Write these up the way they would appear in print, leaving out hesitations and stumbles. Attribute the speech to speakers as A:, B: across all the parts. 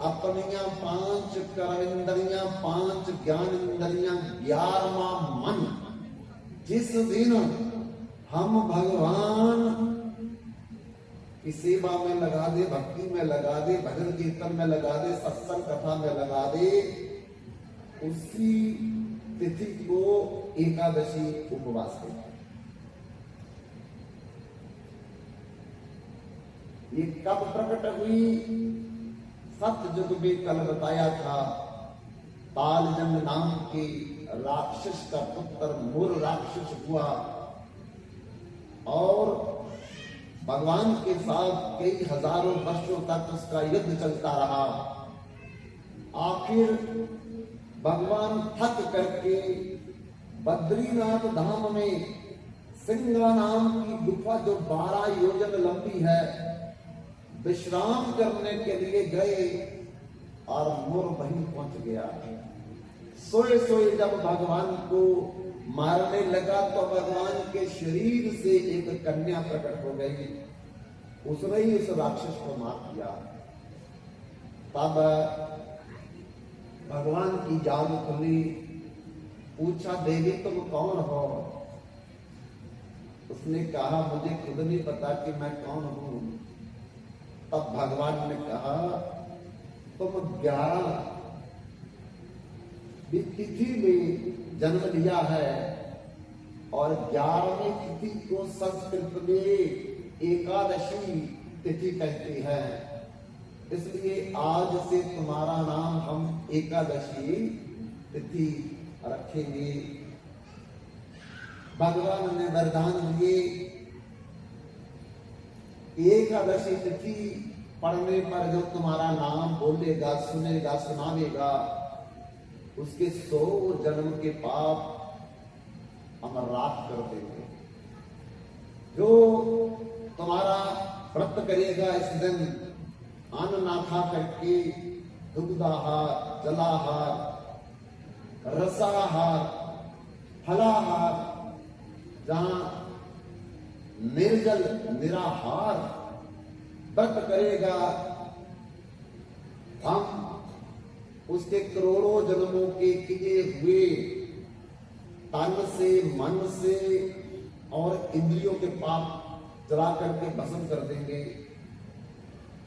A: अपनियां 5 कर्मेंद्रियां, 5 ज्ञान इंद्रियां, 11वां मन, जिस दिन हम भगवान की सेवा में लगा दे, भक्ति में लगा दे, भजन कीर्तन में लगा दे, सत्संग कथा में लगा दे, उसी तिथि को एकादशी उपवास कहते हैं। ये कब प्रकट हुई? सतयुग में कल बताया था। तालजंग नाम के राक्षस का पुत्र मुर राक्षस हुआ और भगवान के साथ कई हजारों वर्षों तक उसका युद्ध चलता रहा। आखिर भगवान थक करके बद्रीनाथ धाम में सिंगा नाम की गुफा जो 12 योजन लंबी है, विश्राम करने के लिए गए और मुर वहीं पहुंच गया। सोए सोए जब भगवान को मारने लगा तो भगवान के शरीर से एक कन्या प्रकट हो गई, उसने ही उस राक्षस को मार दिया। तब भगवान की जान खुली, पूछा देवी तुम कौन हो? उसने कहा मुझे खुद नहीं पता कि मैं कौन हूं। तब भगवान ने कहा तुम 11 तिथि में जन्म लिया है और 11वीं तिथि को संस्कृत में एकादशी तिथि कहती है, इसलिए आज से तुम्हारा नाम हम एकादशी तिथि रखेंगे। भगवान ने वरदान दिए, एकादशी तिथि पढ़ने पर जो तुम्हारा नाम बोलेगा, सुनेगा, सुनावेगा, उसके 100 जन्म के पाप हम राख कर देंगे। जो तुम्हारा व्रत करेगा इस दिन अन्न ना खा करके दुग्धाहार, जलाहार, रसाहार, फलाहार, जहां निर्जल निराहार व्रत करेगा, हम उसके करोड़ों जन्मों के किए हुए तन से, मन से और इंद्रियों के पाप जला करके भस्म कर देंगे।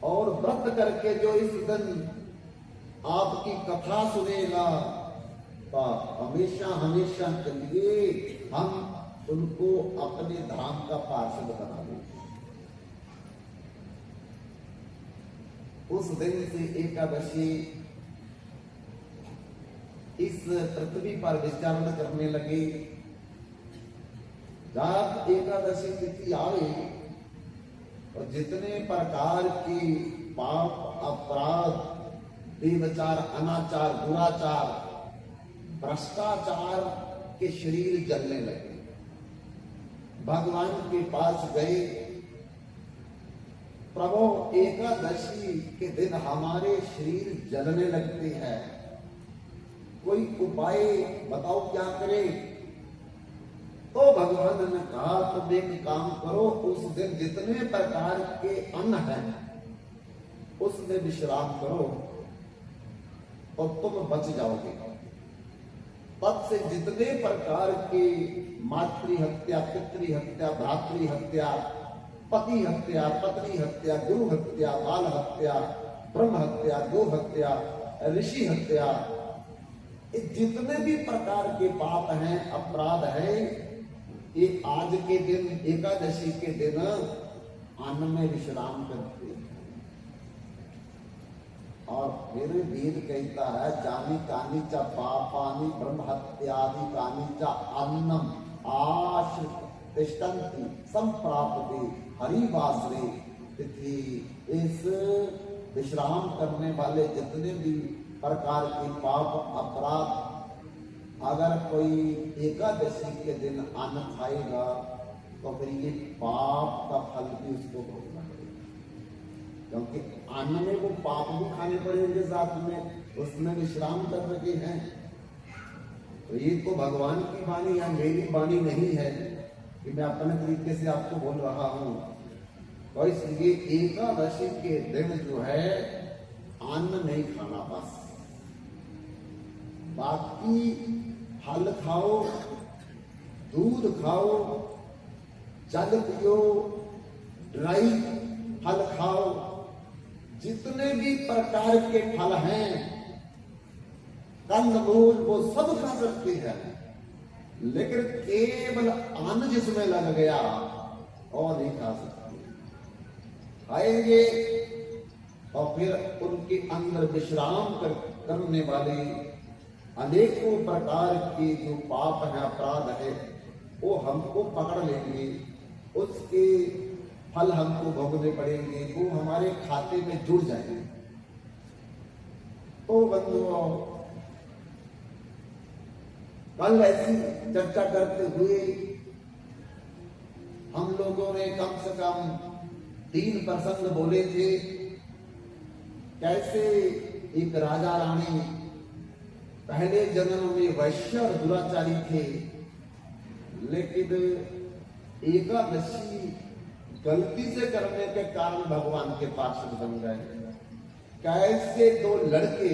A: और व्रत करके जो इस दिन आपकी कथा सुनेगा तो हमेशा हमेशा के लिए हम उनको अपने धाम का पार्षद बना देंगे। उस दिन से एकादशी इस पृथ्वी पर विचरण करने लगे। जब एकादशी तिथि आए और जितने प्रकार की पाप, अपराध, देवचार, अनाचार, दुराचार, भ्रष्टाचार के शरीर जलने लगे। भगवान के पास गए, प्रभु एकादशी के दिन हमारे शरीर जलने लगते हैं, कोई उपाय बताओ क्या करें? तो भगवान ने कहा तुम एक काम करो, उस दिन जितने प्रकार के अन्न हैं उसमें विश्राम करो और तुम बच जाओगे। तब से जितने प्रकार के मातृ हत्या, पितृ हत्या, भ्रातृ हत्या, पति हत्या, पत्नी हत्या, गुरु हत्या, बाल हत्या, ब्रह्म हत्या, गो हत्या, ऋषि हत्या, जितने भी प्रकार के पाप हैं, अपराध हैं, ये आज के दिन एकादशी के दिन अन्न में विश्राम करते हैं। और फिर वेद कहता है जानी कानी च पापानि ब्रह्म हत्यादि कानी च अन्नम आश्रित तिष्ठन्ति संप्राप्ते हरिवासरे तिथि। इस विश्राम करने वाले जितने भी प्रकार के पाप, अपराध, अगर कोई एकादशी के दिन अन्न खाएगा तो फिर ये पाप का फल भी उसको भोगना पड़ेगा, क्योंकि अन्न में वो पाप भी खाने पड़ेंगे, साथ में उसमें विश्राम कर रहे हैं। तो ये तो भगवान की वाणी या मेरी वाणी नहीं है कि मैं अपने तरीके से आपको बोल रहा हूं। तो इसलिए एकादशी के दिन जो है अन्न नहीं खाना बस, बाकी फल खाओ, दूध खाओ, जल पियो, ड्राई फल खाओ, जितने भी प्रकार के फल हैं, कंद मूल, वो सब खा सकते हैं, लेकिन केवल अन्न जिसमें लग गया और नहीं खा सकते। खाएंगे और फिर उनके अंदर विश्राम करने वाले अनेकों प्रकार के जो पाप है, अपराध है, वो हमको पकड़ लेंगे, उसके फल हमको भोगने पड़ेंगे, वो हमारे खाते में जुड़ जाएंगे। तो बंधुओं, कल ऐसी चर्चा करते हुए हम लोगों ने कम से कम 3 प्रसंग बोले थे। कैसे एक राजा रानी पहले जन्म में वैश्य और दुराचारी थे, लेकिन एकादशी गलती से करने के कारण भगवान के पार्षद बन गए। कैसे 2 लड़के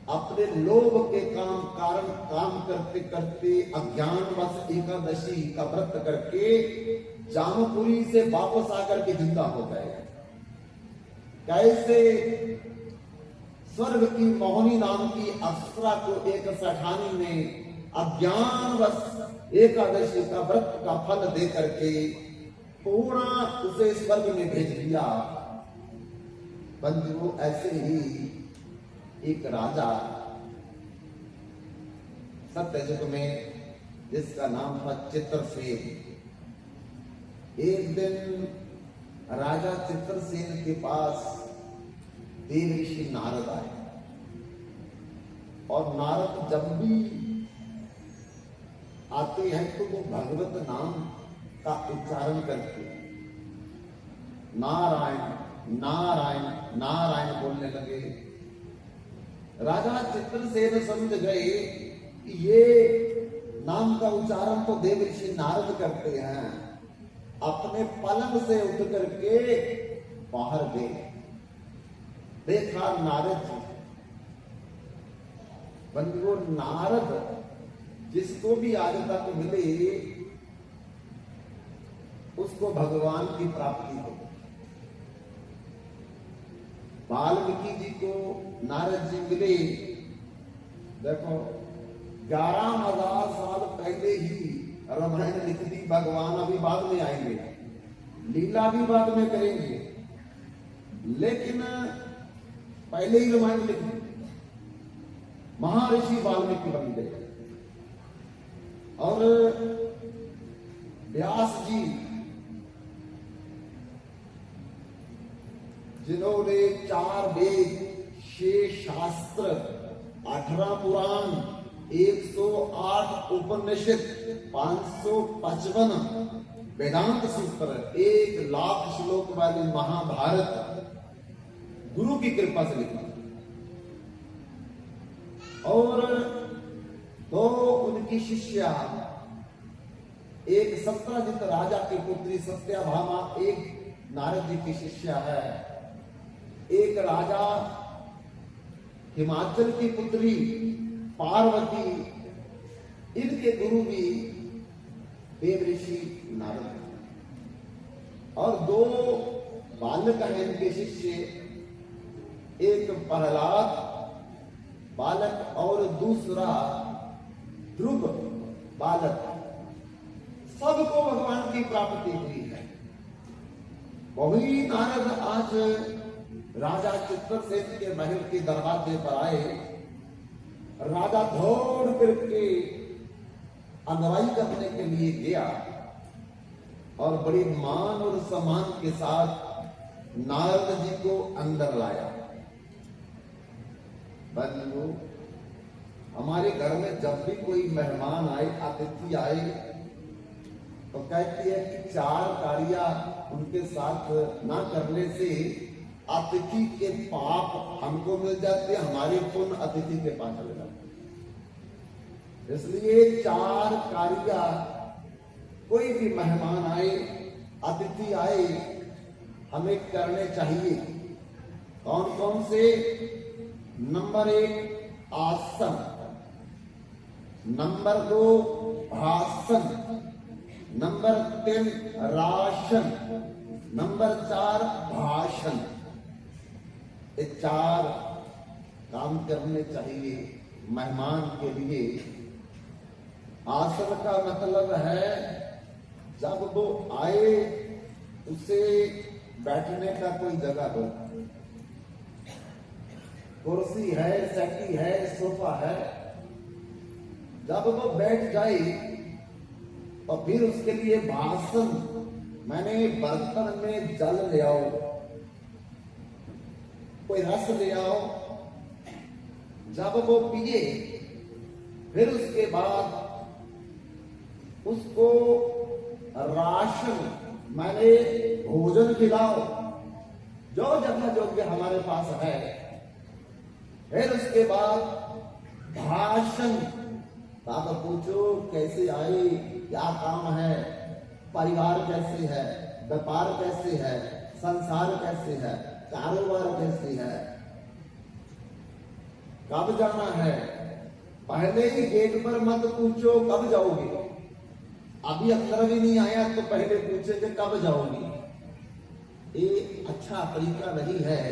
A: अपने लोभ के कारण काम करते करते अज्ञानवश एकादशी का व्रत करके जामपुरी से वापस आकर के जिंदा हो गए। कैसे स्वर्ग की मोहिनी नाम की अप्सरा को एक सेठानी ने अज्ञानवश एकादशी का व्रत का फल दे करके पूर्ण उसे स्वर्ग में भेज दिया। बंधुओं, ऐसे ही एक राजा सत्ययुग में, जिसका नाम था चित्रसेन, एक दिन राजा चित्रसेन के पास देव ऋषि नारद आए, और नारद जब भी आते हैं तो वो भगवत नाम का उच्चारण करते हैं, नारायण नारायण नारायण बोलने लगे। राजा चित्रसेन समझ गए कि ये नाम का उच्चारण तो देव ऋषि नारद करते हैं। अपने पलंग से उठ करके बाहर गए, देखा नारद जी। बंधुओं, नारद जिसको भी आज तक मिले उसको भगवान की प्राप्ति हो। वाल्मीकि जी को नारद जी मिले, देखो 11,000 साल पहले ही रामायण लिख दी। भगवान अभी बाद में आएंगे, लीला भी बाद में करेंगे, लेकिन पहले ही रामायण लिख दी। महर्षि वाल्मीकि बन गए। और व्यास जी, जिन्होंने 4 वेद, 6 शास्त्र, 18 पुराण, 108 उपनिषद, 555 वेदांत सूत्र, 1,00,000 श्लोक वाली महाभारत गुरु की कृपा से लिखा। और 2 उनकी शिष्या, एक सत्यजित राजा की पुत्री सत्यभामा, एक नारद जी की शिष्या है। एक राजा हिमाचल की पुत्री पार्वती, इनके गुरु भी देव ऋषि नारद। और 2 बालक हैं इनके शिष्य, एक प्रहलाद बालक और दूसरा ध्रुव बालक। सबको भगवान की प्राप्ति हुई है। वही नारद आज राजा चित्रसेन के महल के दरवाजे पर आए। राजा दौड़ करके अगुवाई करने के लिए गया और बड़ी मान और सम्मान के साथ नारद जी को अंदर लाया। बंधु, हमारे घर में जब भी कोई मेहमान आए, अतिथि आए, तो कहती है कि 4 कार्य उनके साथ ना करने से अतिथि के पाप हमको मिल जाते, हमारे पुण्य अतिथि के पास चले जाते। इसलिए 4 कार्य कोई भी मेहमान आए, अतिथि आए, हमें करने चाहिए। कौन कौन से? नंबर 1 आसन, नंबर 2 भाषण, नंबर 3 राशन, नंबर 4 भाषण। ये 4 काम करने चाहिए मेहमान के लिए। आसन का मतलब है जब वो आए उसे बैठने का कोई जगह हो, कुर्सी है, सेटी है, सोफा है। जब वो बैठ जाए तो फिर उसके लिए भाषण, मैंने बर्तन में जल ले आओ, कोई रस ले आओ। जब वो पिए फिर उसके बाद उसको राशन, मैंने भोजन खिलाओ, जो जगह योग्य हमारे पास है। फिर उसके बाद भाषण, बाबा पूछो कैसे आई, क्या काम है, परिवार कैसे है, व्यापार कैसे है, संसार कैसे है, कारोबार कैसे है, कब जाना है। पहले ही गेट पर मत पूछो कब जाओगे, अभी अंदर भी नहीं आया तो पहले पूछेंगे कब जाओगे। ये अच्छा तरीका नहीं है।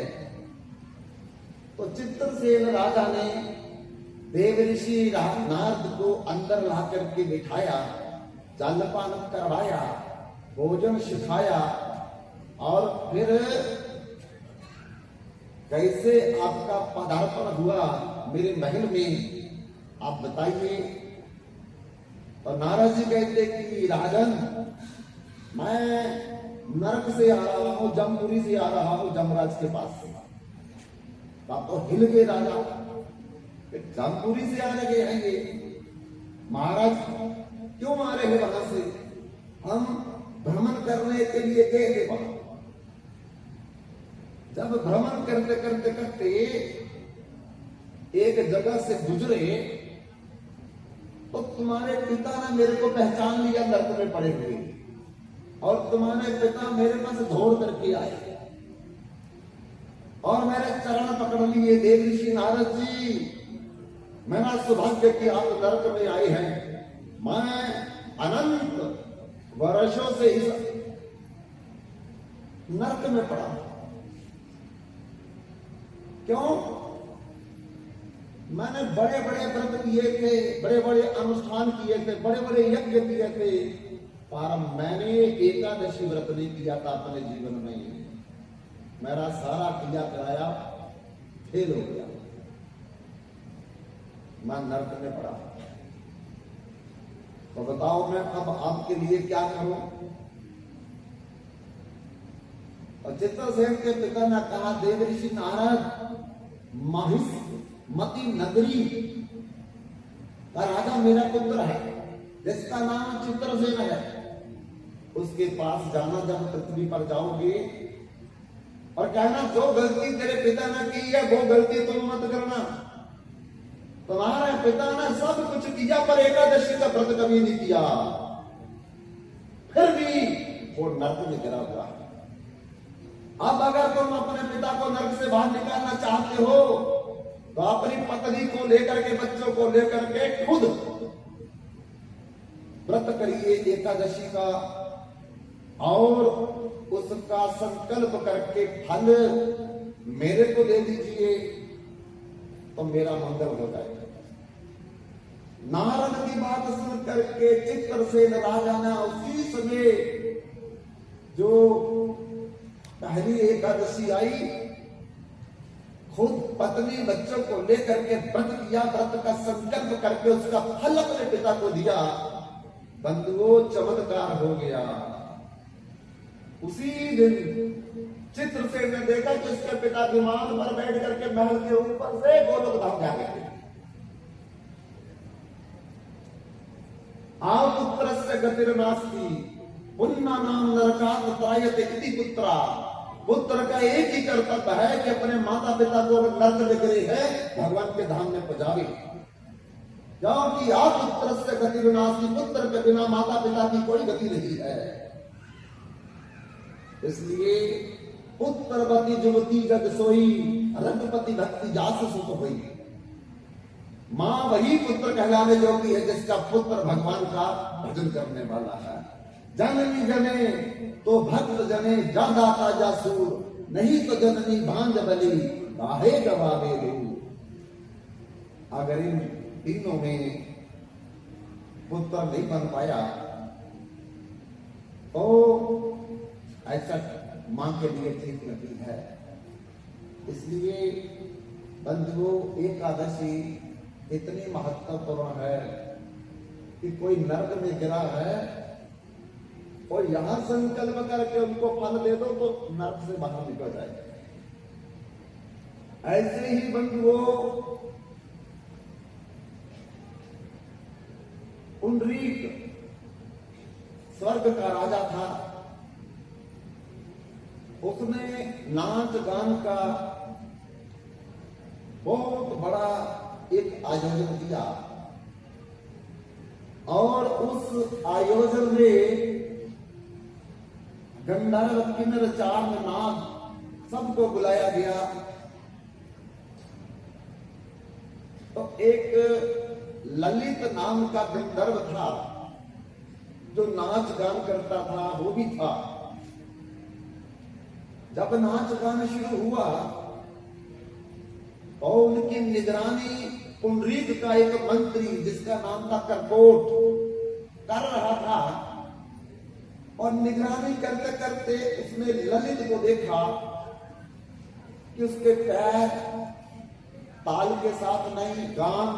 A: तो चित्रसेन राजा ने देव ऋषि नारद को अंदर ला करके बिठाया, जलपान करवाया, भोजन सिखाया और फिर कैसे आपका पदार्पण हुआ मेरे महल में, आप बताइए। और नारद जी कहते कि राजन, मैं नरक से आ रहा हूं, जमपुरी से आ रहा हूं, जमराज के पास से। आप तो हिल गए राजा, जमपुरी से आने गए हैं ये महाराज, क्यों आ रहे हैं वहां से? हम भ्रमण करने के लिए गए थे वहां। जब भ्रमण करते करते करते एक जगह से गुजरे तो तुम्हारे पिता ने मेरे को पहचान लिया नरक में पड़े हुए, और तुम्हारे पिता मेरे पास दौड़ करके आए और मेरे चरण पकड़ लिए। देव ऋषि नारद जी, मेरा सौभाग्य कि आप नरक में आए हैं। मैं अनंत वर्षों से इस नरक में पड़ा। क्यों? मैंने बड़े बड़े व्रत किए थे, बड़े बड़े अनुष्ठान किए थे, बड़े बड़े यज्ञ किए थे, पर मैंने एकादशी व्रत नहीं किया था अपने जीवन में। मेरा सारा क्रिया कराया फेल हो गया, मैं नरक में पड़ा। तो बताओ मैं अब आपके लिए क्या करूं? और चित्रसेन के पिता ने कहा, देव ऋषि नारद, महिष्मती नगरी का राजा मेरा पुत्र है, जिसका नाम चित्रसेन है। उसके पास जाना, जब पृथ्वी पर जाओगे और कहना जो गलती तेरे पिता ने की है वो गलती तुम मत करना। तुम्हारे पिता ने सब कुछ किया पर एकादशी का व्रत कभी नहीं किया, फिर भी वो नरक में गिरा हुआ है। अब अगर तुम अपने पिता को नरक से बाहर निकालना चाहते हो तो अपनी पत्नी को लेकर के, बच्चों को लेकर के खुद व्रत करिए एकादशी का, और उसका संकल्प करके फल मेरे को दे दीजिए तो मेरा मंगल हो जाएगा। नारद की बात सुन करके चित्रसेन राजा ने उसी समय जो पहली एकादशी आई, खुद पत्नी बच्चों को लेकर के व्रत किया, व्रत का संकल्प करके उसका फल अपने पिता को दिया। बंधुओं, चमत्कार हो गया। उसी दिन चित्रसेन ने देखा कि उसके पिता विमान पर बैठ करके महल के ऊपर से गोलोक धाम जा रहे थे। आओ पुत्र से गतिर्नास्ति पुन्ना नाम नरकात् त्रायते इति पुत्रा। पुत्र का एक ही कर्तव्य है कि अपने माता पिता को नरक में गिरे है भगवान के धाम में पहुंचावे, क्योंकि आप पुत्र से गतिर्नास्ति, पुत्र के बिना माता पिता की कोई गति नहीं है। इसलिए पुत्रवती जुवती जग सोई, रघुपति भक्ति जास सुत होई। मां वही पुत्र कहलाने योग्य है जिसका पुत्र भगवान का भजन करने वाला है। जननी जने तो भक्त जने, जादाता जासूर, नहीं तो जननी भांज बली, बाहे गवावे दूर। अगर इन तीनों में पुत्र नहीं बन पाया तो ऐसा मां के लिए ठीक नहीं है। इसलिए बंधुओं, एकादशी इतनी महत्वपूर्ण है कि कोई नर्क में गिरा है और यहां संकल्प करके उनको फल दे दो तो नर्क से बाहर निकल जाएगा। ऐसे ही बंधुओं, पुंडरीक स्वर्ग का राजा था। उसने नाच गान का बहुत बड़ा एक आयोजन किया और उस आयोजन में गंधर्व, किन्नर, चारण, नाग सबको बुलाया गया। तो एक ललित नाम का गंधर्व था जो नाच गान करता था, वो भी था। जब नाच गान शुरू हुआ और उनकी निगरानी पुंडरीक का एक मंत्री जिसका नाम था कर्कोट कर रहा था, और निगरानी करते करते उसने ललित को देखा कि उसके पैर ताल के साथ नहीं, गान